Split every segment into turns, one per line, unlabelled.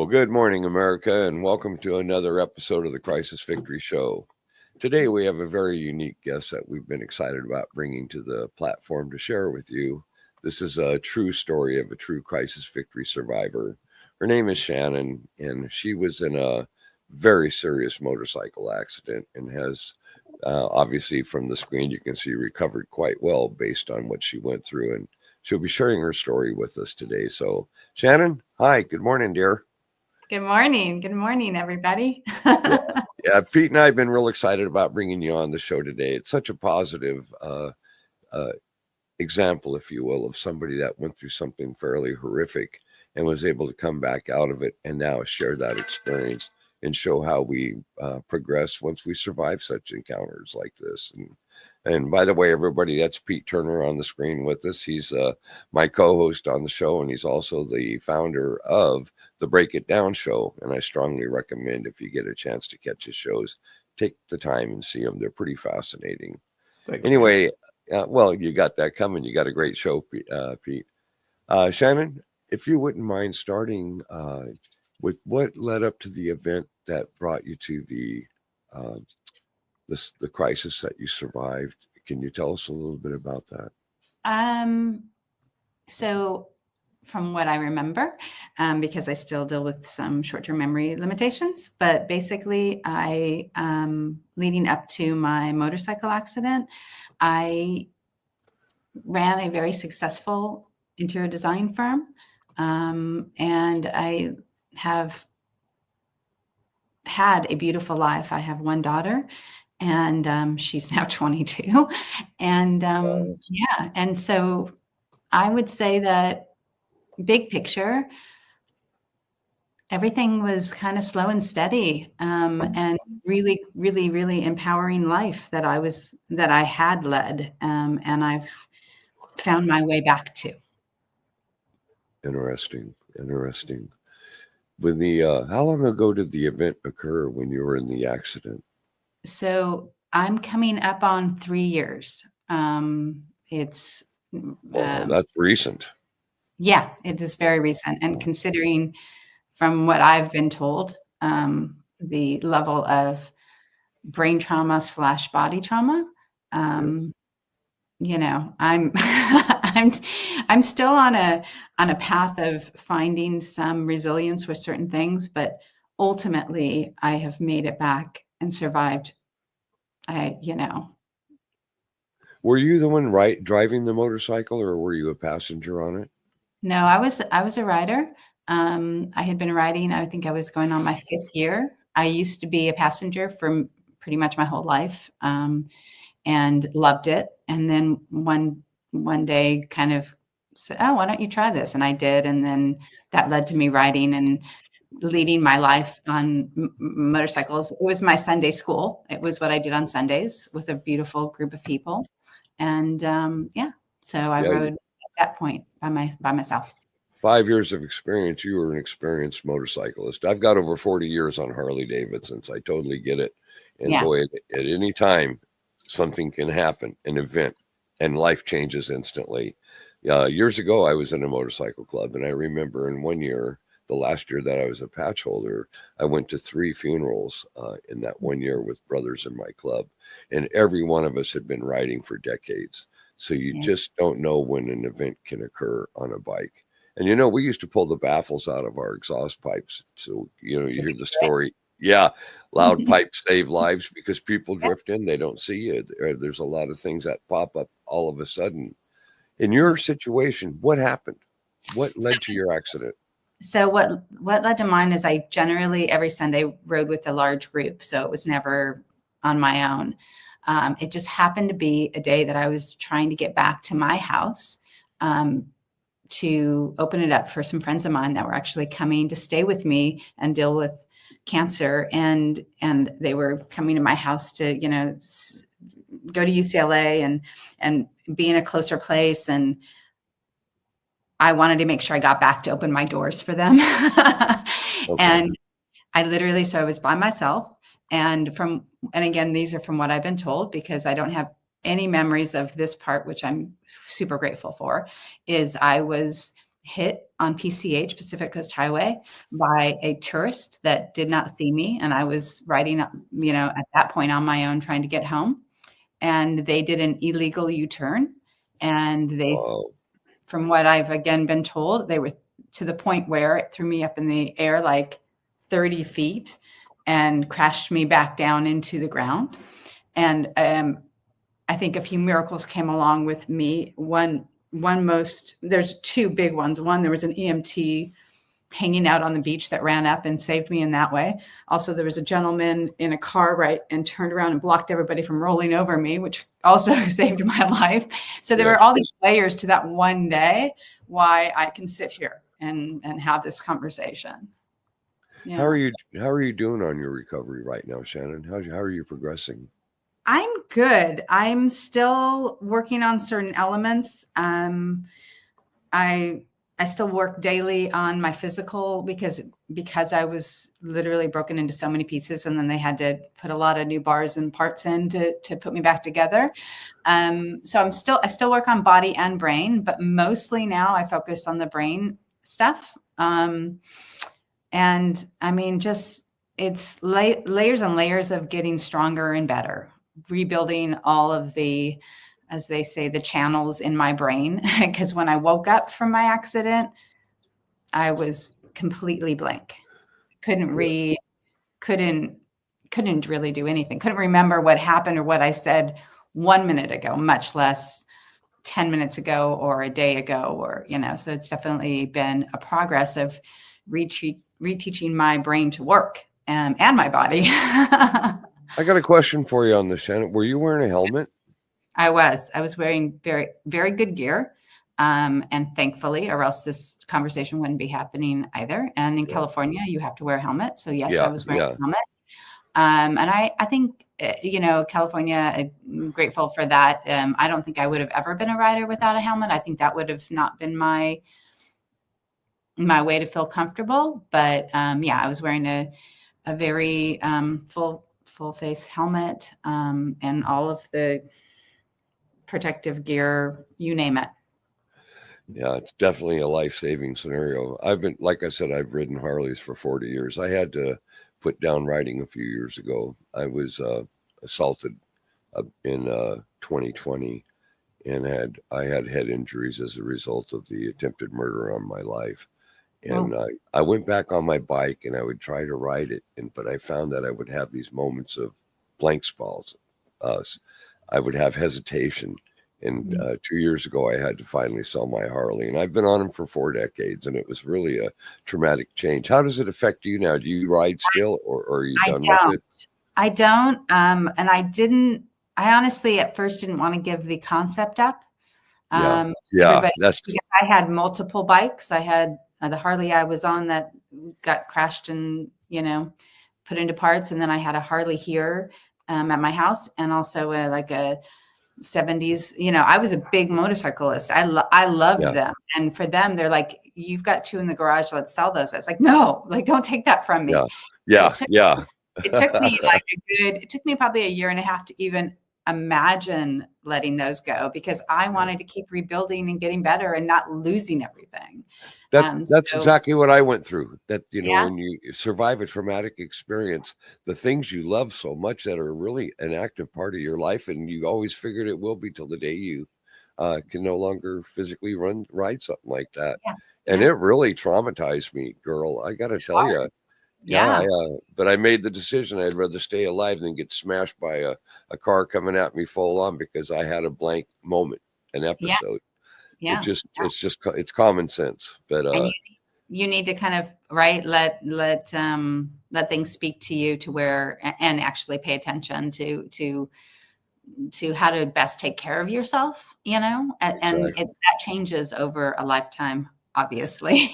Well, good morning, America, and welcome to another episode of the Crisis Victory Show. Today, we have a very unique guest that we've been excited about bringing to the platform to share with you. This is a true story of a true crisis victory survivor. Her name is Shannon, and she was in a very serious motorcycle accident and has, obviously, from the screen, you can see recovered quite well based on what she went through. And she'll be sharing her story with us today. So, Shannon, hi, good morning, dear.
Good morning. Good morning, everybody.
Yeah, Pete and I have been real excited about bringing you on the show today. It's such a positive example, if you will, of somebody that went through something fairly horrific and was able to come back out of it and now share that experience and show how we progress once we survive such encounters like this. And by the way, everybody, that's Pete Turner on the screen with us. He's my co-host on the show, and he's also the founder of the Break It Down show. And I strongly recommend, if you get a chance to catch his shows, take the time and see them. They're pretty fascinating.
Thanks,
anyway, well, you got that coming. You got a great show, Pete. Shannon, if you wouldn't mind starting with what led up to the event that brought you to the crisis that you survived. Can you tell us a little bit about that?
So from what I remember, because I still deal with some short-term memory limitations, but basically I, leading up to my motorcycle accident, I ran a very successful interior design firm. And I have had a beautiful life. I have one daughter, and she's now 22. And yeah, and so I would say that big picture, everything was kind of slow and steady, and really, really, really empowering life that I had led, and I've found my way back to.
Interesting. When how long ago did the event occur when you were in the accident?
So I'm coming up on 3 years. It's
that's recent.
Yeah, it is very recent. And considering from what I've been told, the level of brain trauma / body trauma, you know, I'm I'm still on a path of finding some resilience with certain things, but ultimately I have made it back and survived.
Were you the one driving the motorcycle, or were you a passenger on it?
No, I was a rider. I had been riding, I think I was going on my 5th year. I used to be a passenger for pretty much my whole life, and loved it. And then one day kind of said, oh, why don't you try this? And I did. And then that led to me riding and leading my life on motorcycles. It was my Sunday school. It was what I did on Sundays with a beautiful group of people. And so I rode at that point by myself.
5 years of experience. You were an experienced motorcyclist. I've got over 40 years on Harley Davidsons. I totally get it. And boy, at any time, something can happen, an event, and life changes instantly. Years ago, I was in a motorcycle club, and I remember in one year, the last year that I was a patch holder, I went to 3 funerals in that one year with brothers in my club. And every one of us had been riding for decades. So you just don't know when an event can occur on a bike. And, we used to pull the baffles out of our exhaust pipes. So, you hear the story. Yeah, loud pipes save lives because people drift in. They don't see you. There's a lot of things that pop up all of a sudden. In your situation, what happened? What led to your accident?
So what led to mine is I generally every Sunday rode with a large group. So it was never on my own. It just happened to be a day that I was trying to get back to my house to open it up for some friends of mine that were actually coming to stay with me and deal with cancer. And they were coming to my house to, go to UCLA and be in a closer place. And I wanted to make sure I got back to open my doors for them. Okay. And I literally, so I was by myself. And again, these are from what I've been told, because I don't have any memories of this part, which I'm super grateful for, is I was hit on PCH, Pacific Coast Highway, by a tourist that did not see me. And I was riding up, at that point on my own, trying to get home. And they did an illegal U-turn. And they, from what I've again been told, they were to the point where it threw me up in the air like 30 feet and crashed me back down into the ground. And I think a few miracles came along with me. There's two big ones. One, there was an EMT hanging out on the beach that ran up and saved me in that way. Also, there was a gentleman in a car and turned around and blocked everybody from rolling over me, which also saved my life. So there were all these layers to that one day why I can sit here and have this conversation. Yeah.
How are you doing on your recovery right now, Shannon? How are you progressing?
I'm good. I'm still working on certain elements. I still work daily on my physical because I was literally broken into so many pieces, and then they had to put a lot of new bars and parts in to put me back together. So I still work on body and brain, but mostly now I focus on the brain stuff. And I mean, just it's layers and layers of getting stronger and better, rebuilding all of the, as they say, the channels in my brain. Because when I woke up from my accident, I was completely blank. Couldn't read, couldn't really do anything. Couldn't remember what happened or what I said 1 minute ago, much less 10 minutes ago or a day ago, or, so it's definitely been a progress of reteaching my brain to work and my body.
I got a question for you on this, Shannon. Were you wearing a helmet?
I was wearing very, very good gear. And thankfully, or else this conversation wouldn't be happening either. And in California, you have to wear a helmet. So yes, I was wearing a helmet. And I think, California, I'm grateful for that. I don't think I would have ever been a rider without a helmet. I think that would have not been my way to feel comfortable. But I was wearing a very full face helmet and all of the protective gear, you name it.
Yeah, it's definitely a life-saving scenario. Like I said, I've ridden Harleys for 40 years. I had to put down riding a few years ago. I was assaulted in 2020 and I had head injuries as a result of the attempted murder on my life. And I went back on my bike and I would try to ride it, but I found that I would have these moments of blank spells. I would have hesitation. And 2 years ago, I had to finally sell my Harley. And I've been on them for 4 decades, and it was really a traumatic change. How does it affect you now? Do you ride still, or are you done with it?
I don't. And I didn't. I honestly at first didn't want to give the concept up.
That's
because I had multiple bikes. I had the Harley I was on that got crashed and, put into parts. And then I had a Harley here at my house, and also like a 70s. I was a big motorcyclist. I loved them. And for them, they're like, you've got 2 in the garage. Let's sell those. I was like, no, don't take that from me. It took me it took me probably a year and a half to even imagine letting those go, because I wanted to keep rebuilding and getting better and not losing everything.
That's exactly what I went through. That, when you survive a traumatic experience, the things you love so much that are really an active part of your life, and you always figured it will be till the day you can no longer physically ride something like that. And it really traumatized me, girl. I got to tell you. But I made the decision I'd rather stay alive than get smashed by a car coming at me full on, because I had a blank moment, an episode. It's common sense. But
you need to kind of let things speak to you to where, and actually pay attention to how to best take care of yourself, and that changes over a lifetime, obviously.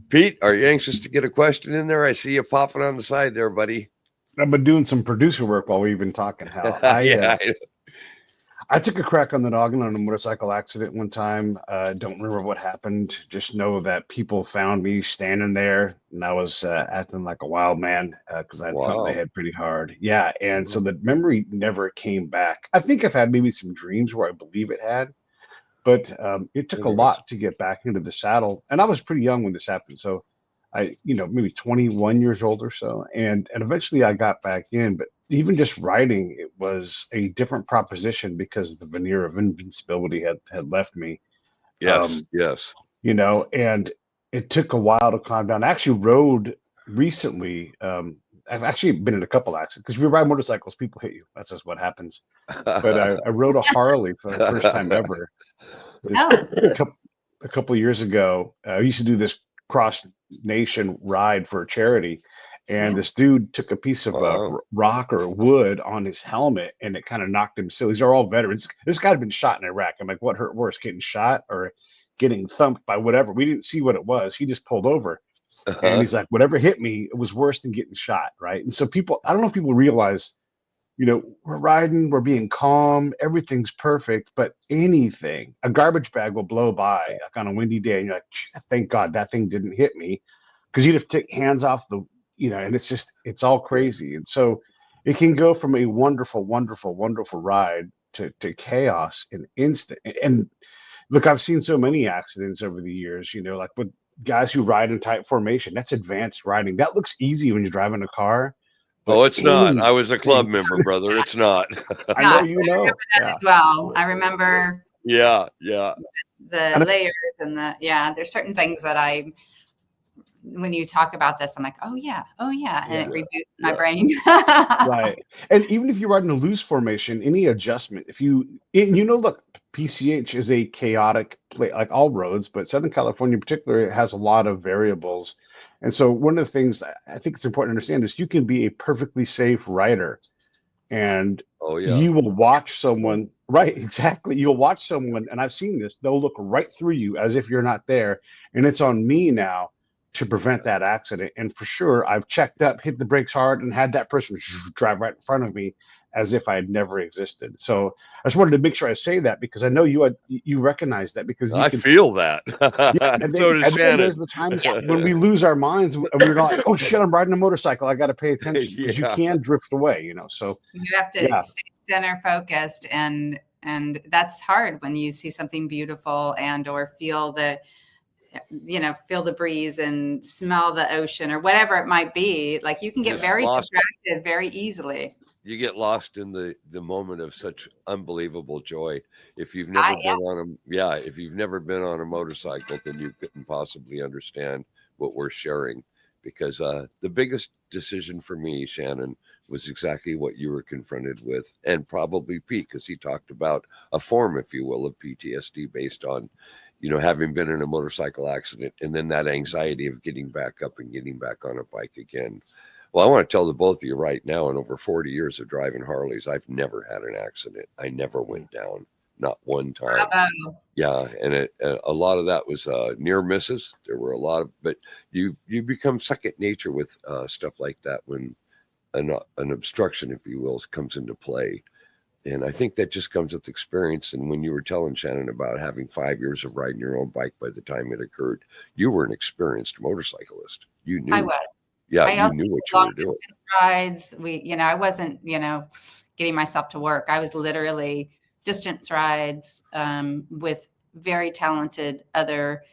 Pete, are you anxious to get a question in there? I see you popping on the side there, buddy.
I've been doing some producer work while we've been talking, Hal. I took a crack on the noggin on a motorcycle accident one time. Don't remember what happened. Just know that people found me standing there, and I was acting like a wild man because I thumped my head pretty hard. Yeah, and so the memory never came back. I think I've had maybe some dreams where I believe it had, But it took a
Really?
lot to get back into the saddle. And I was pretty young when this happened. So maybe 21 years old or so. And eventually I got back in. But even just riding, it was a different proposition because the veneer of invincibility had left me.
Yes, yes.
And it took a while to calm down. I actually rode recently. I've actually been in a couple accidents because if you ride motorcycles, people hit you. That's just what happens. But I rode a Harley for the first time ever. A couple of years ago. I used to do this cross nation ride for a charity, and this dude took a piece of rock or wood on his helmet, and it kind of knocked him silly. These are all veterans. This guy had been shot in Iraq. I'm like, what hurt worse, getting shot or getting thumped by whatever? We didn't see what it was. He just pulled over. And he's like, whatever hit me, it was worse than getting shot, right? And so I don't know if people realize, we're riding, we're being calm, everything's perfect, but anything, a garbage bag will blow by like on a windy day, and you're like, thank God that thing didn't hit me, because you'd have to take hands off and it's all crazy. And so it can go from a wonderful, wonderful, wonderful ride to chaos in instant. And look, I've seen so many accidents over the years, like with guys who ride in tight formation. That's advanced riding. That looks easy when you're driving a car.
Oh, it's not. I was a club member, brother. It's not.
I know you know.
I remember that as well. I remember.
Yeah.
The layers and there's certain things that when you talk about this, I'm like, oh yeah, and it reboots my brain.
Right. And even if you're riding a loose formation, any adjustment, look, PCH is a chaotic place, like all roads, but Southern California in particular has a lot of variables. And so one of the things I think it's important to understand is you can be a perfectly safe rider, and you will watch someone, right? Exactly. You'll watch someone, and I've seen this, they'll look right through you as if you're not there. And it's on me now to prevent that accident. And for sure, I've checked up, hit the brakes hard, and had that person drive right in front of me as if I had never existed. So I just wanted to make sure I say that, because I know you recognize that, because
I feel that. So does Shannon.
There's the times when we lose our minds and we're not like, oh shit, I'm riding a motorcycle, I got to pay attention, because you can drift away, So
you have to stay center focused, and that's hard when you see something beautiful or feel the breeze and smell the ocean or whatever it might be. Like, you can get very distracted very easily.
You get lost in the moment of such unbelievable joy. If you've never if you've never been on a motorcycle, then you couldn't possibly understand what we're sharing, because the biggest decision for me, Shannon, was exactly what you were confronted with, and probably Pete, because he talked about a form, if you will, of PTSD based on having been in a motorcycle accident, and then that anxiety of getting back up and getting back on a bike again. Well, I want to tell the both of you right now, in over 40 years of driving Harleys, I've never had an accident. I never went down, not one time.
Bravo.
Yeah, and a lot of that was near misses. There were a lot of, but you become second nature with stuff like that when an obstruction, if you will, comes into play. And I think that just comes with experience. And when you were telling Shannon about having 5 years of riding your own bike by the time it occurred, you were an experienced motorcyclist. You knew.
I was.
Yeah, you knew what you were doing.
Rides. I wasn't, getting myself to work. I was literally distance rides with very talented other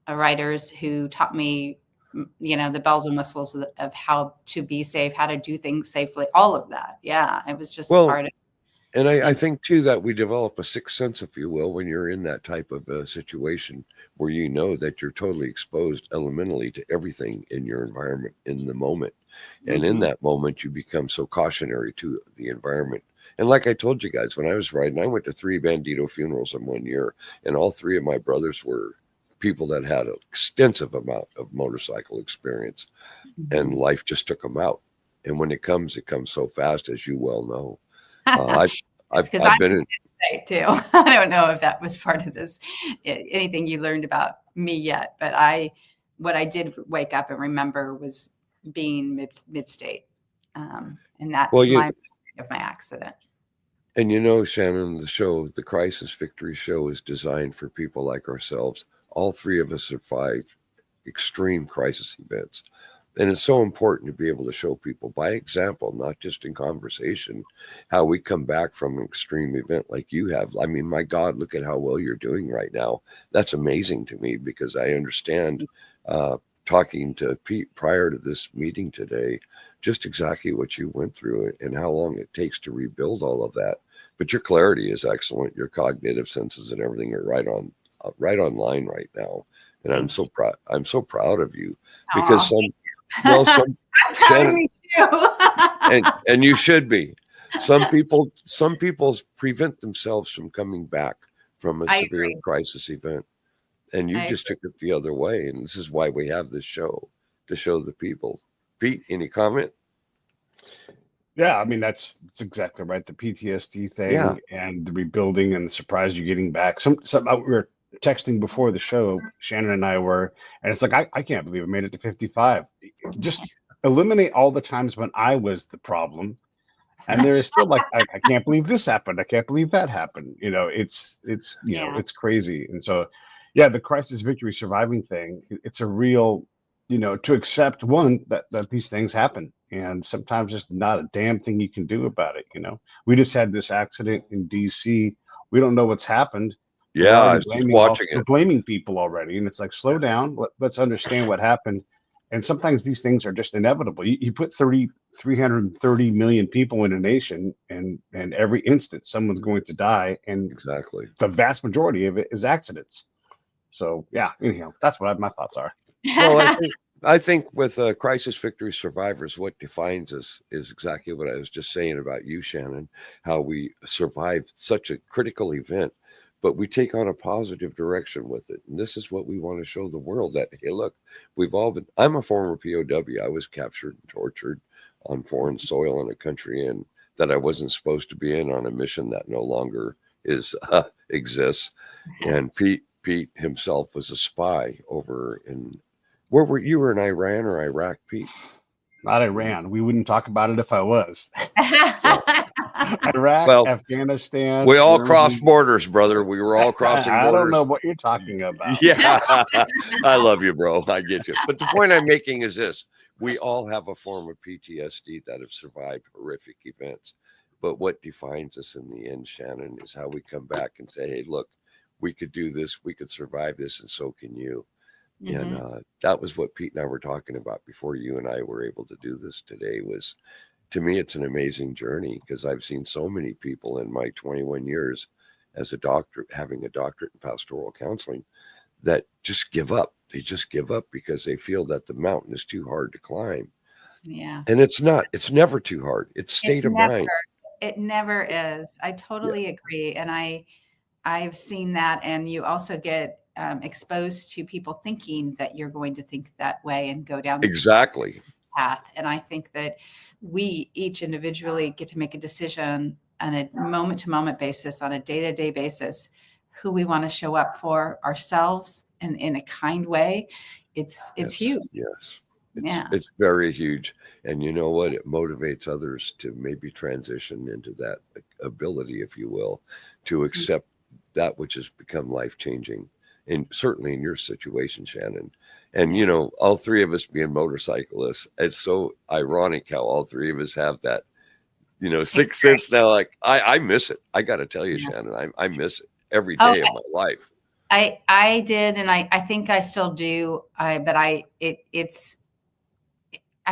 riders who taught me, the bells and whistles of how to be safe, how to do things safely, all of that. Yeah, it was just part of.
And I think, too, that we develop a sixth sense, if you will, when you're in that type of a situation where you know that you're totally exposed elementally to everything in your environment in the moment. And in that moment, you become so cautionary to the environment. And like I told you guys, when I was riding, I went to 3 Bandito funerals in 1 year, and all 3 of my brothers were people that had an extensive amount of motorcycle experience, and life just took them out. And when it comes so fast, as you well know. I've been in
too. I don't know if that was part of this, anything you learned about me yet, but what I did wake up and remember was being mid-state, and that's my memory of my accident.
And Shannon, the Crisis Victory Show is designed for people like ourselves. All 3 of us survived extreme crisis events. And it's so important to be able to show people by example, not just in conversation, how we come back from an extreme event like you have. I mean, my God, look at how well you're doing right now. That's amazing to me, because I understand, talking to Pete prior to this meeting today, just exactly what you went through and how long it takes to rebuild all of that. But your clarity is excellent. Your cognitive senses and everything are right online right now. And I'm so proud. I'm so proud of you, because
I'm proud of me too.
and you should be. Some people prevent themselves from coming back from a severe crisis event, and you just took it the other way. And this is why we have this show, to show the people. Pete, any comment?
Yeah, I mean, that's exactly right. The PTSD thing and the rebuilding and the surprise you're getting back. We were texting before the show, Shannon and I were, and it's like, I can't believe I made it to 55. Just eliminate all the times when I was the problem. And there is still like, I can't believe this happened. I can't believe that happened. You know, it's it's crazy. And so, yeah, the crisis victory surviving thing, it's a real, to accept that these things happen. And sometimes there's not a damn thing you can do about it. We just had this accident in DC. We don't know what's happened.
Yeah, I was just watching it.
We're blaming people already. And it's like, slow down. Let's understand what happened. And sometimes these things are just inevitable. You put 330 million people in a nation, and every instant someone's going to die. And
exactly,
the vast majority of it is accidents. So yeah, anyhow, that's what my thoughts are.
Well, I think with crisis victory survivors, what defines us is exactly what I was just saying about you, Shannon, how we survived such a critical event, but we take on a positive direction with it. And this is what we want to show the world, that, hey, look, we've all been, I'm a former POW. I was captured and tortured on foreign soil in a country and that I wasn't supposed to be in, on a mission that no longer exists. And Pete himself was a spy over in, where were you? Were in Iran or Iraq, Pete?
Not Iran. We wouldn't talk about it if I was. Iraq, Afghanistan.
We all crossed borders, brother. We were all crossing borders.
I don't know what you're talking about.
Yeah, I love you, bro. I get you. But the point I'm making is this: we all have a form of PTSD that have survived horrific events. But what defines us in the end, Shannon, is how we come back and say, hey, look, we could do this. We could survive this, and so can you. Mm-hmm. And that was what Pete and I were talking about before you and I were able to do this today. Was, to me, it's an amazing journey, because I've seen so many people in my 21 years as a doctor, having a doctorate in pastoral counseling, that just give up. They just give up because they feel that the mountain is too hard to climb.
Yeah.
And it's not. It's never too hard. It's state of mind.
It never is. I totally agree. And I've seen that. And you also get exposed to people thinking that you're going to think that way and go down
exactly
path. And I think that we each individually get to make a decision on a moment to moment basis, on a day-to-day basis, who we want to show up for ourselves and in a kind way. It's huge.
Yes. It's very huge. And you know what? It motivates others to maybe transition into that ability, if you will, to accept that which has become life-changing. And certainly in your situation, Shannon. And, all three of us being motorcyclists, it's so ironic how all three of us have that, sixth sense now. Like, I miss it. I got to tell you, Shannon, I miss it every day of my life.
I did. And I think I still do. I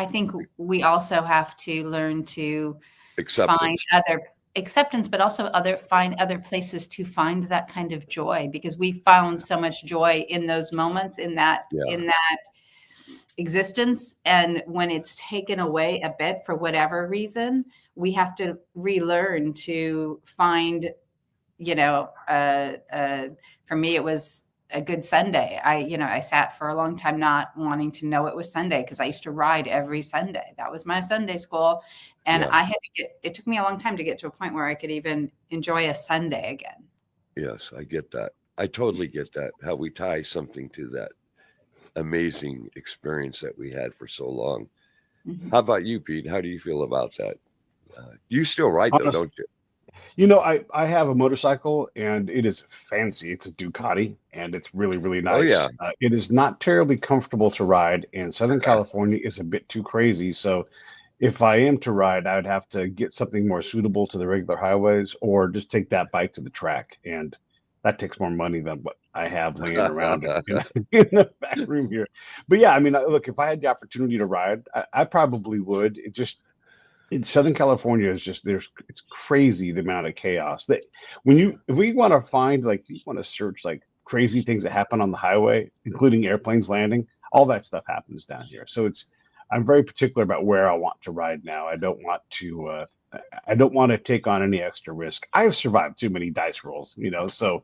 think we also have to learn to find other acceptance, but also find other places to find that kind of joy, because we found so much joy in those moments, in that existence. And when it's taken away a bit for whatever reason, we have to relearn to find, for me, it was a good Sunday. I sat for a long time not wanting to know it was Sunday, because I used to ride every Sunday. That was my Sunday school. And I had to it took me a long time to get to a point where I could even enjoy a Sunday again.
Yes, I get that. I totally get that. How we tie something to that amazing experience that we had for so long. Mm-hmm. How about you, Pete? How do you feel about that? You still ride though, don't you?
I have a motorcycle and it is fancy. It's a Ducati and it's really, really
Oh yeah.
nice. It is not terribly comfortable to ride, and Southern California is a bit too crazy. So if I am to ride, I'd have to get something more suitable to the regular highways or just take that bike to the track. And that takes more money than what I have laying around in the back room here. But yeah, I mean, look, if I had the opportunity to ride, I probably would. It just, in Southern California is just it's crazy the amount of chaos that if we want to find, like, if you want to search like crazy things that happen on the highway, including airplanes landing, all that stuff happens down here. So I'm very particular about where I want to ride now. I don't want to take on any extra risk. I have survived too many dice rolls, so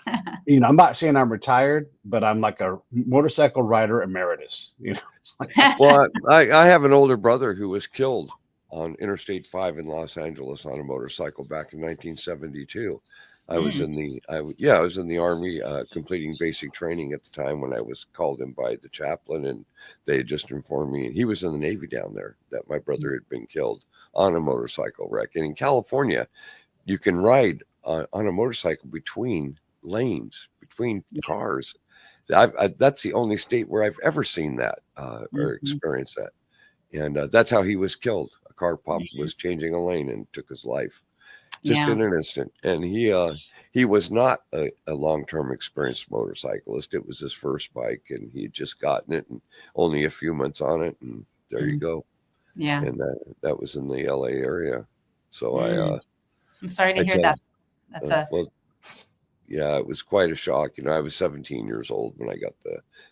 I'm not saying I'm retired, but I'm like a motorcycle rider emeritus. It's like,
well, I have an older brother who was killed on Interstate 5 in Los Angeles on a motorcycle back in 1972. I was in the Army, completing basic training at the time when I was called in by the chaplain, and they had just informed me, and he was in the Navy down there, that my brother had been killed on a motorcycle wreck. And in California, you can ride on a motorcycle between lanes, between cars. That's the only state where I've ever seen that or experienced that. And that's how he was killed. A car pop was changing a lane and took his life just in an instant. And he was not a long-term experienced motorcyclist. It was his first bike, and he had just gotten it and only a few months on it. And there you go.
Yeah.
And that was in the LA area. So
I'm sorry to hear that. That's
yeah, it was quite a shock. I was 17 years old when I got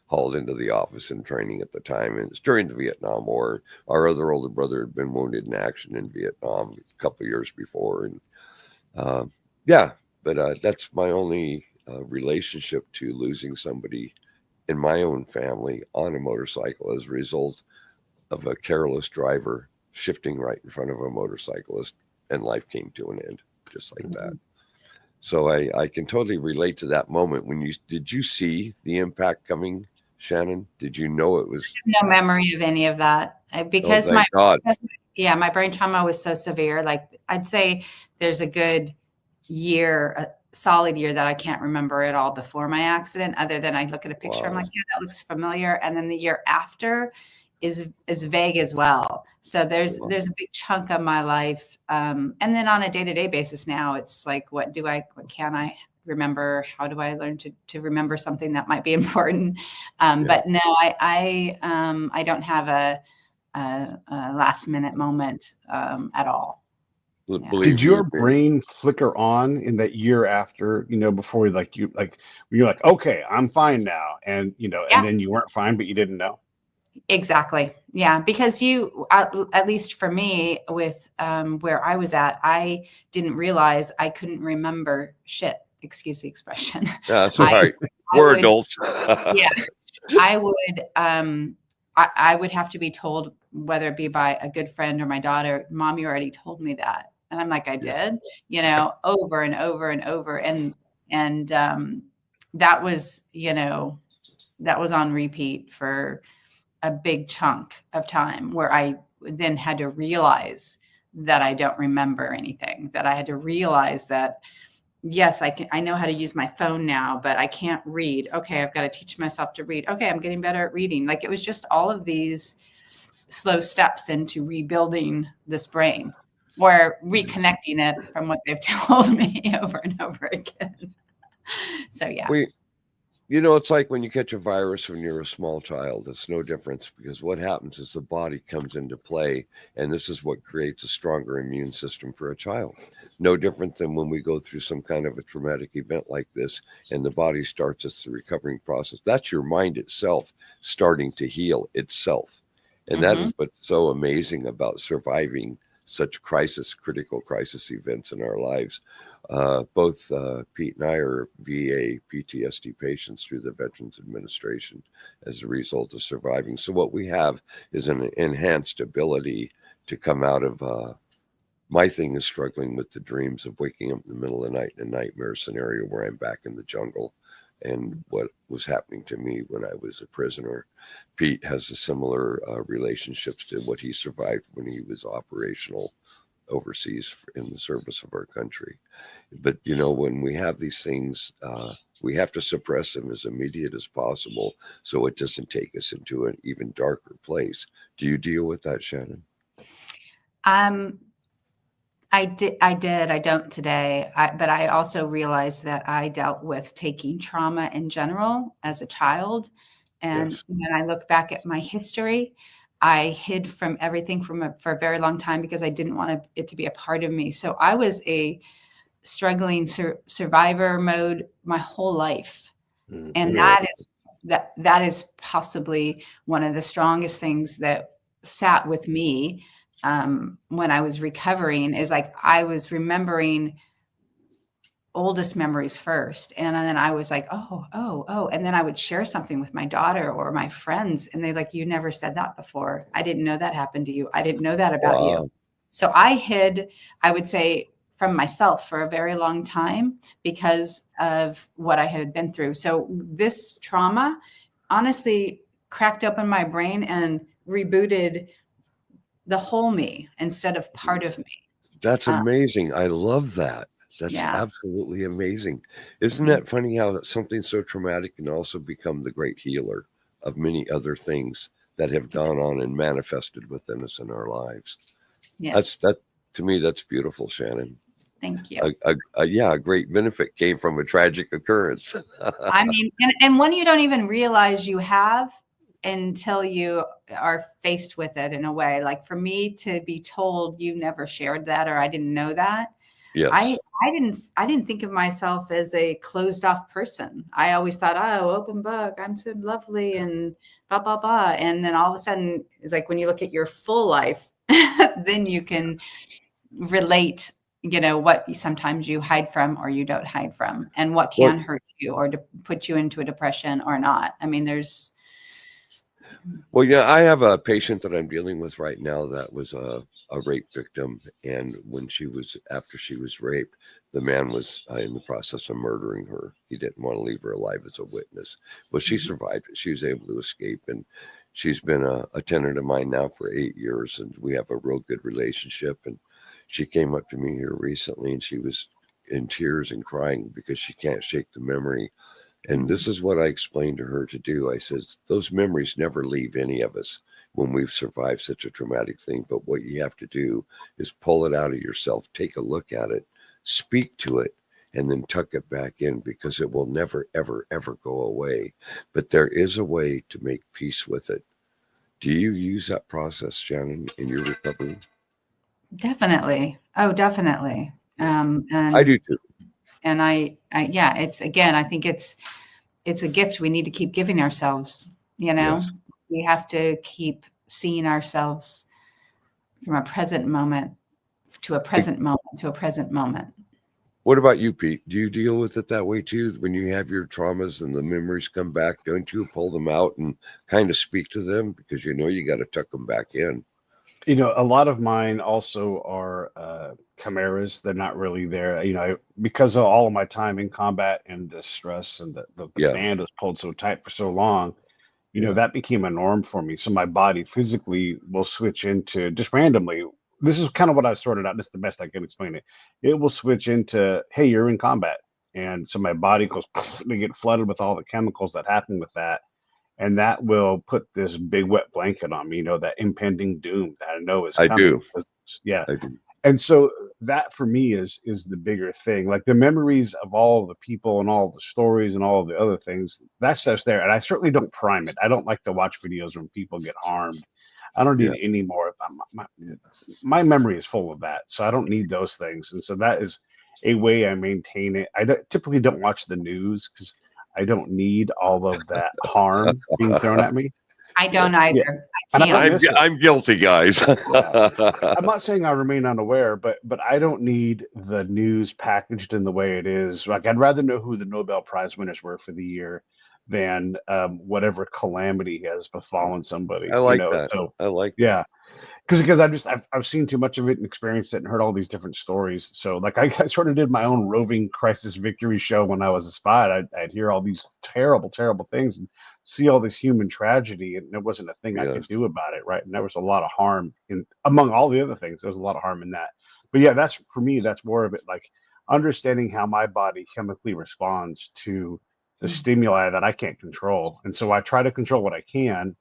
hauled into the office in training at the time. And it's during the Vietnam War. Our other older brother had been wounded in action in Vietnam a couple of years before. And but that's my only relationship to losing somebody in my own family on a motorcycle as a result of a careless driver shifting right in front of a motorcyclist, and life came to an end just like that. So I can totally relate to that moment. Did you see the impact coming, Shannon? Did you know it was?
No memory of any of that because my brain trauma was so severe. Like, I'd say there's a good year, a solid year, that I can't remember at all before my accident, other than I look at a picture. I'm like, yeah, that looks familiar. And then the year after is vague as well. So there's a big chunk of my life. And then on a day-to-day basis now, it's like, what can I remember? How do I learn to remember something that might be important? But no, I don't have a last minute moment at all.
Did your brain flicker on in that year after, before you're like, okay, I'm fine now. And, and then you weren't fine, but you didn't know.
Exactly. Yeah. Because at least for me, with where I was at, I didn't realize I couldn't remember shit. Excuse the expression.
That's right. We're adults.
Yeah. I would have to be told, whether it be by a good friend or my daughter, Mom, you already told me that. And I'm like, I did, over and over and over. And that was, that was on repeat for a big chunk of time, where I then had to realize that I don't remember anything, that I had to realize that, yes, I know how to use my phone now, but I can't read. Okay. I've got to teach myself to read. Okay. I'm getting better at reading. Like, it was just all of these slow steps into rebuilding this brain, or reconnecting it from what they've told me over and over again. So, yeah.
It's like when you catch a virus when you're a small child. It's no difference, because what happens is the body comes into play, and this is what creates a stronger immune system for a child. No different than when we go through some kind of a traumatic event like this, and the body starts its recovering process. That's your mind itself starting to heal itself. And that is what's so amazing about surviving such critical crisis events in our lives. Both Pete and I are VA PTSD patients through the Veterans Administration as a result of surviving. So what we have is an enhanced ability to come out of, my thing is struggling with the dreams of waking up in the middle of the night in a nightmare scenario where I'm back in the jungle, and what was happening to me when I was a prisoner. Pete has a similar relationships to what he survived when he was operational overseas in the service of our country. But, you know, when we have these things, we have to suppress them as immediate as possible so it doesn't take us into an even darker place. Do you deal with that, Shannon?
I did. I don't today. But I also realized that I dealt with taking trauma in general as a child. And
Yes.
when I look back at my history, I hid from everything for a very long time because I didn't want it to be a part of me. So I was a struggling survivor mode my whole life. And that is possibly one of the strongest things that sat with me when I was recovering, is like I was remembering oldest memories first. And then I was like, oh. And then I would share something with my daughter or my friends. And they like, you never said that before. I didn't know that happened to you. I didn't know that about you. So I hid, I would say, from myself for a very long time because of what I had been through. So this trauma honestly cracked open my brain and rebooted the whole me instead of part of me.
That's amazing. I love that. That's
Yeah.
absolutely amazing. Isn't that funny how something so traumatic can also become the great healer of many other things that have gone on and manifested within us in our lives?
Yes.
That to me, that's beautiful, Shannon.
Thank you.
A great benefit came from a tragic occurrence.
I mean, and one you don't even realize you have until you are faced with it in a way. Like for me to be told you never shared that, or I didn't know that.
Yes.
I didn't think of myself as a closed off person. I always thought, oh, open book, I'm so lovely and blah, blah, blah. And then all of a sudden it's like, when you look at your full life, then you can relate, you know, what sometimes you hide from or you don't hide from, and what can hurt you or to put you into a depression or not. I mean,
Well, yeah, I have a patient that I'm dealing with right now that was a rape victim. And after she was raped, the man was in the process of murdering her. He didn't want to leave her alive as a witness. Well, she survived it. She was able to escape. And she's been a tenant of mine now for 8 years. And we have a real good relationship. And she came up to me here recently and she was in tears and crying because she can't shake the memory. And this is what I explained to her to do. I said, those memories never leave any of us when we've survived such a traumatic thing. But what you have to do is pull it out of yourself, take a look at it, speak to it, and then tuck it back in, because it will never, ever, ever go away. But there is a way to make peace with it. Do you use that process, Shannon, in your recovery?
Definitely. Oh, definitely. And
I do too.
And yeah, it's, again, I think it's a gift we need to keep giving ourselves, you know.
Yes.
We have to keep seeing ourselves from a present moment to a present moment to a present moment.
What about you, Pete? Do you deal with it that way too? When you have your traumas and the memories come back, don't you pull them out and kind of speak to them, because you know you got to tuck them back in?
You know, a lot of mine also are chimeras. They're not really there. You know, because of all of my time in combat and the stress and the band was pulled so tight for so long, you know, that became a norm for me. So my body physically will switch into, just randomly, this is kind of what I sorted out. This is the best I can explain it. It will switch into, hey, you're in combat. And so my body goes, they get flooded with all the chemicals that happen with that. And that will put this big wet blanket on me, you know, that impending doom that I know is coming.
I do.
Yeah.
I do.
And so that for me is the bigger thing. Like the memories of all the people and all the stories and all the other things, that stuff's there. And I certainly don't prime it. I don't like to watch videos when people get harmed. I don't need any more. My memory is full of that. So I don't need those things. And so that is a way I maintain it. I typically don't watch the news because I don't need all of that harm being thrown at me.
I don't either.
Yeah.
I'm guilty, guys.
I'm not saying I remain unaware, but I don't need the news packaged in the way it is. Like, I'd rather know who the Nobel Prize winners were for the year than whatever calamity has befallen somebody.
I like that. So I like
because I've seen too much of it and experienced it and heard all these different stories. So like I sort of did my own roving crisis victory show when I was a spy. I'd hear all these terrible things and see all this human tragedy, and there wasn't a thing I could do about it, right? And there was a lot of harm among all the other things. There was a lot of harm in that. But yeah, that's for me, that's more of it, like understanding how my body chemically responds to the stimuli that I can't control. And so I try to control what I can,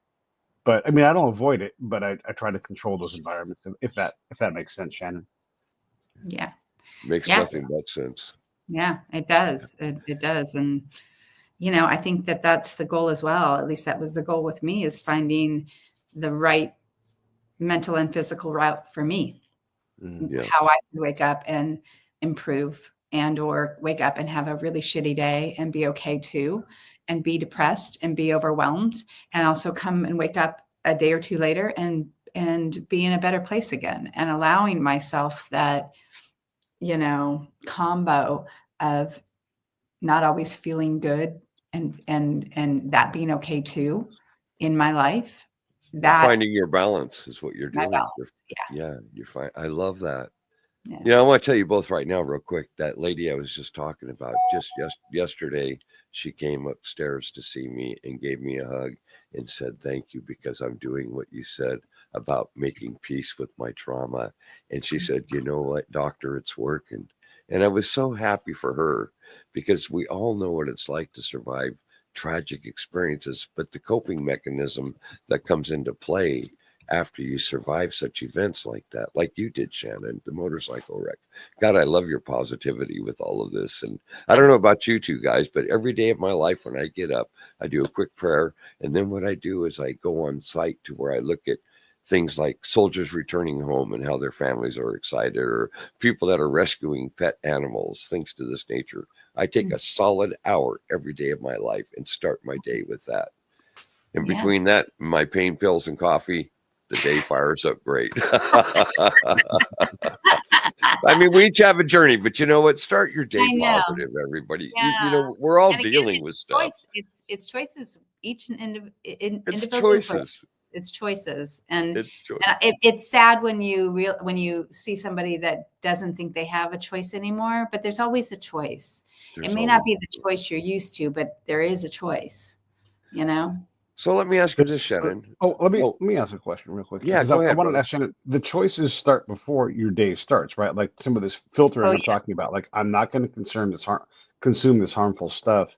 but I mean, I don't avoid it, but I try to control those environments, if that makes sense, Shannon.
Yeah.
Makes
Yeah.
nothing but sense.
Yeah, it does. It does. And, I think that that's the goal as well. At least that was the goal with me, is finding the right mental and physical route for me.
Yes.
How I can wake up and improve, and or wake up and have a really shitty day and be okay too, and be depressed and be overwhelmed, and also come and wake up a day or two later and be in a better place again, and allowing myself that, combo of not always feeling good and that being okay too in my life.
You're finding your balance is what you're
My
doing.
balance.
You're fine. I love that.
Yeah.
I want to tell you both right now, real quick, that lady I was just talking about, just yesterday, she came upstairs to see me and gave me a hug and said, thank you, because I'm doing what you said about making peace with my trauma. And she said, you know what, doctor, it's working. And I was so happy for her, because we all know what it's like to survive tragic experiences, but the coping mechanism that comes into play after you survive such events like that, like you did, Shannon, the motorcycle wreck. God, I love your positivity with all of this. And I don't know about you two guys, but every day of my life, when I get up, I do a quick prayer. And then what I do is I go on site to where I look at things like soldiers returning home and how their families are excited, or people that are rescuing pet animals, things to this nature. I take a solid hour every day of my life and start my day with that. And between that, my pain pills and coffee, the day fires up great. I mean, we each have a journey, but you know what? Start your day positive, everybody.
Yeah.
We're all
And again,
dealing with stuff.
It's choices. Each
It's
individual
choices.
It's choices, and
It's choices.
it's sad when you see somebody that doesn't think they have a choice anymore. But there's always a choice. It may not be the choice you're used to, but there is a choice.
So let me ask you this, Shannon.
Let me ask a question real quick.
Yeah, go ahead.
I wanted to ask Shannon, the choices start before your day starts, right? Like some of this filtering we're talking about. Like, I'm not going to consume this harmful stuff.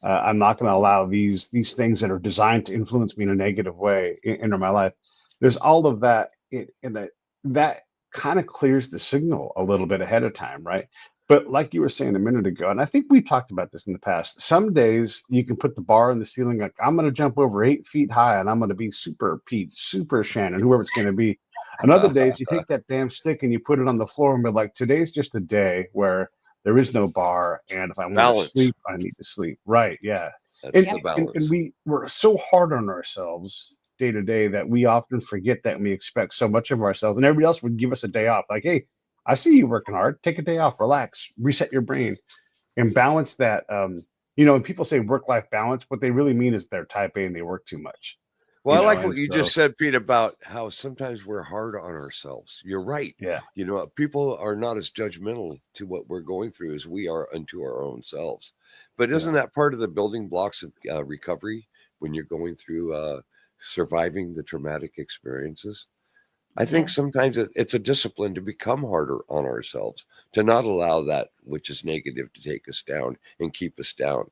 I'm not going to allow these things that are designed to influence me in a negative way into my life. There's all of that that kind of clears the signal a little bit ahead of time, right? But like you were saying a minute ago, and I think we talked about this in the past, some days you can put the bar in the ceiling, like, I'm going to jump over 8 feet high and I'm going to be super Pete, super Shannon, whoever it's going to be. And other days you take that damn stick and you put it on the floor and be like, today's just a day where there is no bar. And if I want to sleep, I need to sleep. Right. Yeah.
That's the balance.
And we're so hard on ourselves day to day that we often forget that, and we expect so much of ourselves, and everybody else would give us a day off. Like, hey, I see you working hard. Take a day off, relax, reset your brain, and balance that. When people say work-life balance, what they really mean is they're type A and they work too much.
Well, I like what you just said, Pete, about how sometimes we're hard on ourselves. You're right.
Yeah.
People are not as judgmental to what we're going through as we are unto our own selves. But isn't that part of the building blocks of recovery when you're going through surviving the traumatic experiences? I think sometimes it's a discipline to become harder on ourselves, to not allow that which is negative to take us down and keep us down.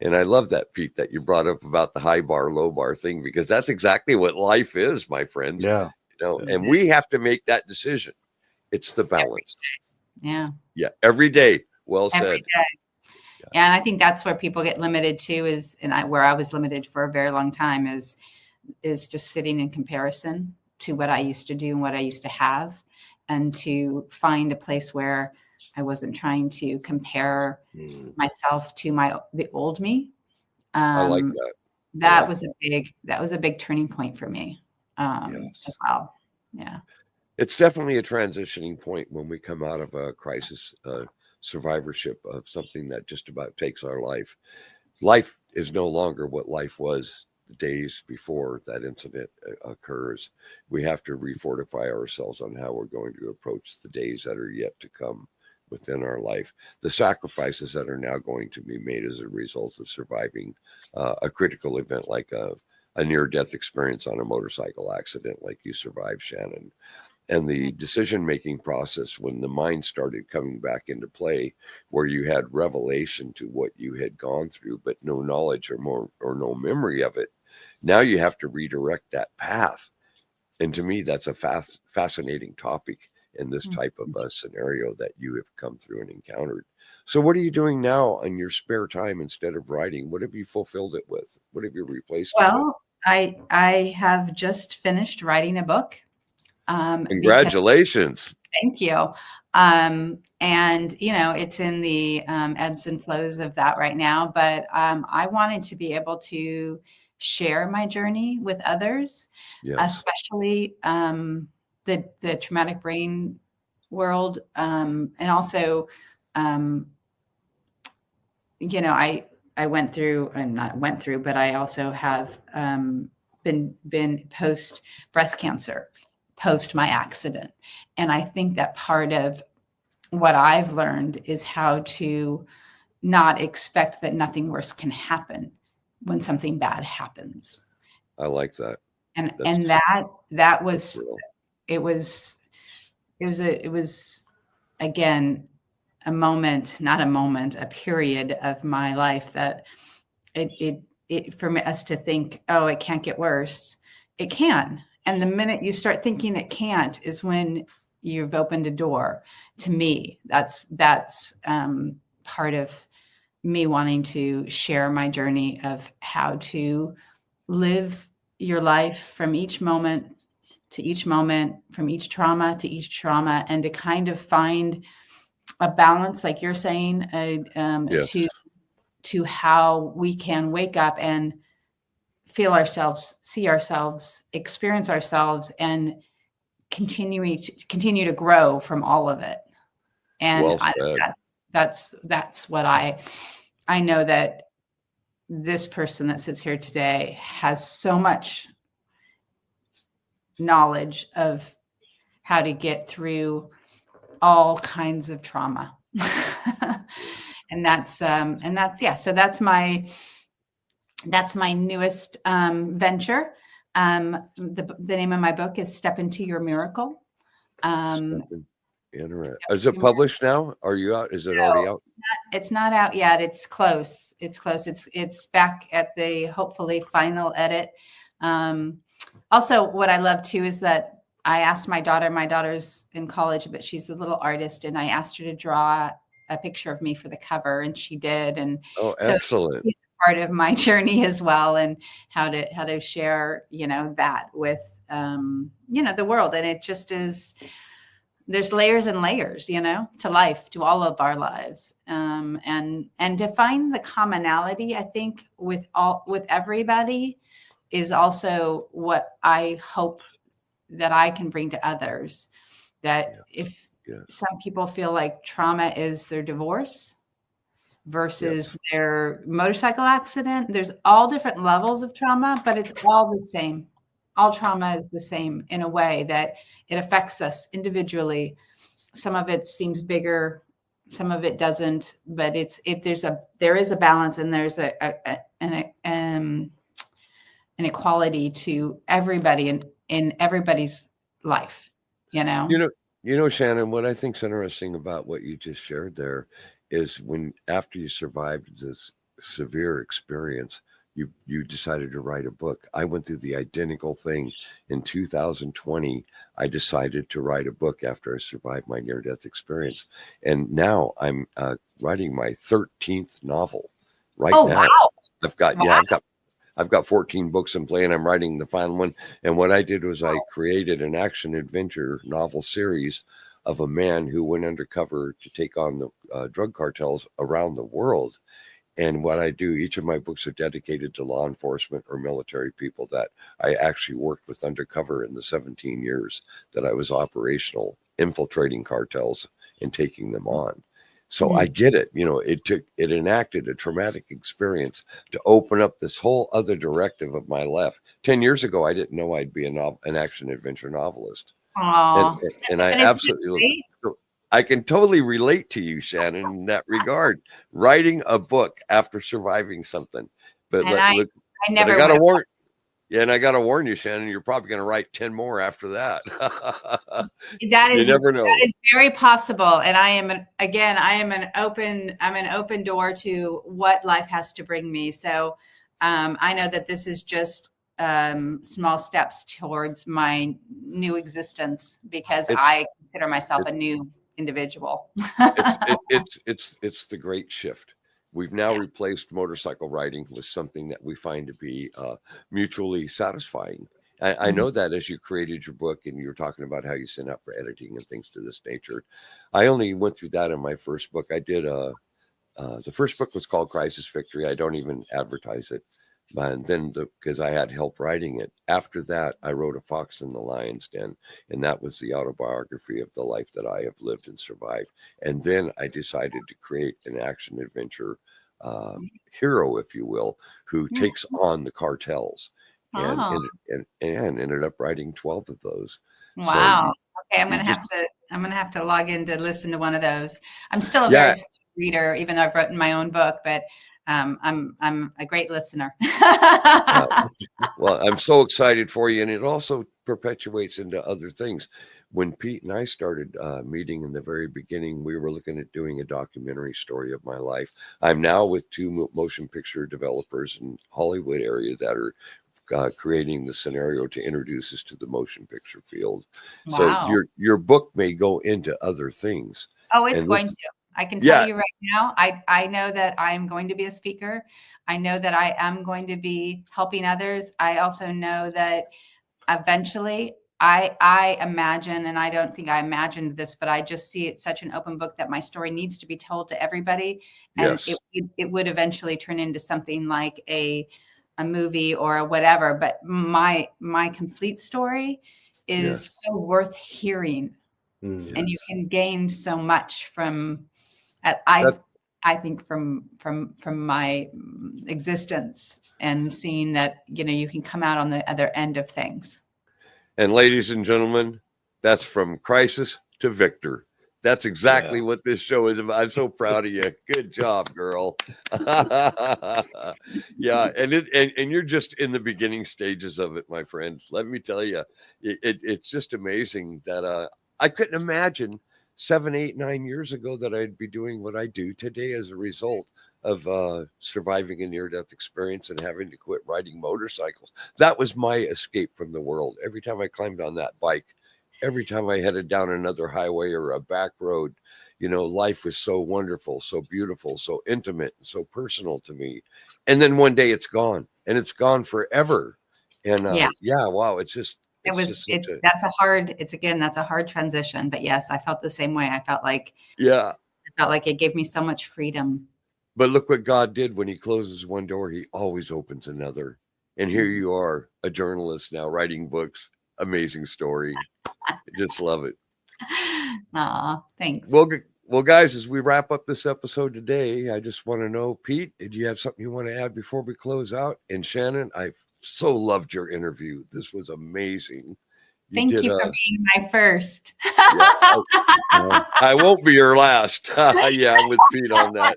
And I love that, Pete, that you brought up about the high bar, low bar thing, because that's exactly what life is, my friends.
Yeah.
And we have to make that decision. It's the balance.
Yeah.
Yeah. Every day. Well said.
Every day. Yeah. And I think that's where people get limited too, where I was limited for a very long time is just sitting in comparison to what I used to do and what I used to have, and to find a place where I wasn't trying to compare myself to the old me.
I like that.
That was a big turning point for me as well. Yeah.
It's definitely a transitioning point when we come out of a crisis survivorship of something that just about takes our life. Life is no longer what life was the days before that incident occurs. We have to refortify ourselves on how we're going to approach the days that are yet to come within our life. The sacrifices that are now going to be made as a result of surviving a critical event like a near-death experience on a motorcycle accident like you survived, Shannon. and the decision-making process when the mind started coming back into play, where you had revelation to what you had gone through, but no knowledge or no memory of it. Now you have to redirect that path. And to me, that's a fascinating topic in this type of scenario that you have come through and encountered. So what are you doing now in your spare time instead of writing? What have you fulfilled it with? What have you replaced it with?
Well, I have just finished writing a book.
Congratulations.
Thank you. And, you know, it's in the ebbs and flows of that right now, but I wanted to be able to share my journey with others, especially the traumatic brain world. And also, you know, I went through, and not went through, but I also have been post breast cancer, post my accident. And I think that part of what I've learned is how to not expect that nothing worse can happen when something bad happens.
I like that.
And that was, it was again, a period of my life that it for us to think, oh, it can't get worse. It can. And the minute you start thinking it can't is when you've opened a door to me. That's part of me wanting to share my journey of how to live your life from each moment to each moment, from each trauma to each trauma, and to kind of find a balance, like you're saying, to how we can wake up and feel ourselves, see ourselves, experience ourselves, and continue to grow from all of it. And that's what I know, that this person that sits here today has so much knowledge of how to get through all kinds of trauma. and that's so that's my newest venture. The name of my book is Step Into Your Miracle.
Is it published now? Are you out? Is it already out?
It's not out yet. It's close. It's back at the hopefully final edit. Also, what I love too is that I asked my daughter's in college, but she's a little artist, and I asked her to draw a picture of me for the cover, and she did. And
so excellent.
It's part of my journey as well, and how to share, you know, that with you know, the world. And it just is, there's layers and layers, you know, to life, to all of our lives, and to find the commonality, I think, with everybody is also what I hope that I can bring to others. That if some people feel like trauma is their divorce versus their motorcycle accident, there's all different levels of trauma, but it's all the same. All trauma is the same in a way that it affects us individually. Some of it seems bigger, some of it doesn't, but there is a balance, and there's an equality to everybody in everybody's life, you know.
You know, Shannon, what I think is interesting about what you just shared there is after you survived this severe experience, you decided to write a book. I went through the identical thing in 2020. I decided to write a book after I survived my near-death experience, and now I'm writing my 13th novel right now. Wow. I've got 14 books in play, and I'm writing the final one. And what I did was I created an action adventure novel series of a man who went undercover to take on the drug cartels around the world. And what I do, each of my books are dedicated to law enforcement or military people that I actually worked with undercover in the 17 years that I was operational, infiltrating cartels and taking them on. So I get it. You know, it enacted a traumatic experience to open up this whole other directive of my life. 10 years ago, I didn't know I'd be an action adventure novelist. And I absolutely, I can totally relate to you, Shannon, in that regard. Writing a book after surviving something. But I got to warn. Yeah, and I got to warn you, Shannon, you're probably going to write 10 more after that.
You never know. That is very possible. And I'm an open door to what life has to bring me. So I know that this is just small steps towards my new existence, because I consider myself a new individual.
It's the great shift. We've now replaced motorcycle riding with something that we find to be mutually satisfying. I know that as you created your book and you were talking about how you sent out for editing and things to this nature. I only went through that in my first book. I did the first book was called Crisis Victory. I don't even advertise it. And then because I had help writing it. After that, I wrote A Fox in the Lion's Den, and that was the autobiography of the life that I have lived and survived. And then I decided to create an action adventure hero, if you will, who takes on the cartels, and ended up writing 12 of those.
Wow. So I'm gonna have to log in to listen to one of those. I'm still a very slow reader, even though I've written my own book, but I'm a great listener.
Well, I'm so excited for you, and it also perpetuates into other things. When Pete and I started meeting in the very beginning, we were looking at doing a documentary story of my life. I'm now with 2 motion picture developers in Hollywood area that are creating the scenario to introduce us to the motion picture field. Wow. So your book may go into other things.
Oh, it's going to. I can tell you right now, I know that I'm going to be a speaker. I know that I am going to be helping others. I also know that eventually I imagine, and I don't think I imagined this, but I just see it such an open book that my story needs to be told to everybody. And it would eventually turn into something like a movie or a whatever. But my complete story is so worth hearing. And you can gain so much from I think from my existence, and seeing that, you can come out on the other end of things.
And ladies and gentlemen, that's from crisis to victor. That's exactly what this show is about. I'm so proud of you. Good job, girl. Yeah, and you're just in the beginning stages of it, my friend. Let me tell you, it's just amazing that I couldn't imagine 7, 8, 9 years ago that I'd be doing what I do today as a result of surviving a near-death experience and having to quit riding motorcycles. That was my escape from the world. Every time I climbed on that bike, every time I headed down another highway or a back road, life was so wonderful, so beautiful, so intimate, and so personal to me. And then one day it's gone, and it's gone forever. And wow, it's just.
That's a hard transition, but yes, I felt the same way. I felt like it gave me so much freedom.
But look what God did. When he closes one door, he always opens another. And here you are, a journalist now, writing books. Amazing story. I just love it.
Aw, thanks.
Well, guys, as we wrap up this episode today, I just want to know, Pete, do you have something you want to add before we close out? And Shannon, I've so loved your interview. This was amazing.
Thank you for being my first.
I won't be your last. Yeah, I'm with Pete on that.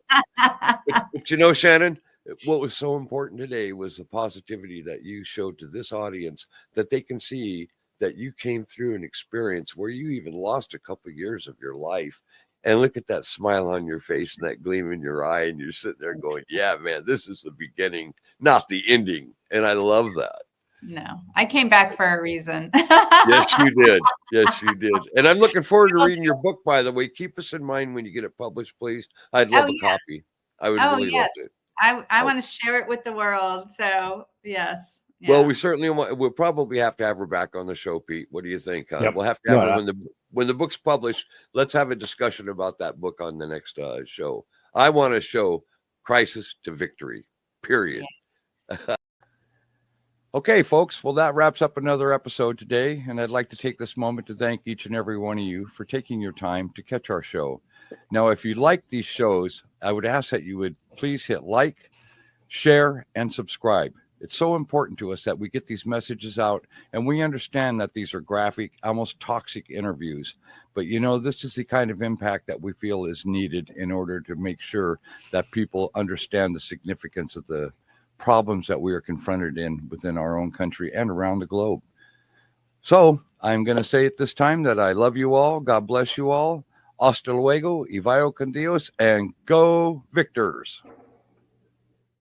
But Shannon, what was so important today was the positivity that you showed to this audience, that they can see that you came through an experience where you even lost a couple of years of your life. And look at that smile on your face and that gleam in your eye. And you're sitting there going, yeah, man, this is the beginning, not the ending. And I love that.
No, I came back for a reason.
Yes, you did. Yes, you did. And I'm looking forward to reading your book, by the way. Keep us in mind when you get it published, please. I'd love a copy. I would really love it.
I want to share it with the world. So, yes.
Yeah. Well, we'll probably have to have her back on the show, Pete. What do you think? Yep. We'll have to have her when the book's published. Let's have a discussion about that book on the next show. I want to show crisis to victory, period. Yeah. Okay, folks. Well, that wraps up another episode today. And I'd like to take this moment to thank each and every one of you for taking your time to catch our show. Now, if you like these shows, I would ask that you would please hit like, share, and subscribe. It's so important to us that we get these messages out, and we understand that these are graphic, almost toxic interviews. But, this is the kind of impact that we feel is needed in order to make sure that people understand the significance of the
problems that we are confronted within our own country and around the globe. So I'm going to say at this time that I love you all. God bless you all. Hasta luego, y vaya con Dios, and go Victors.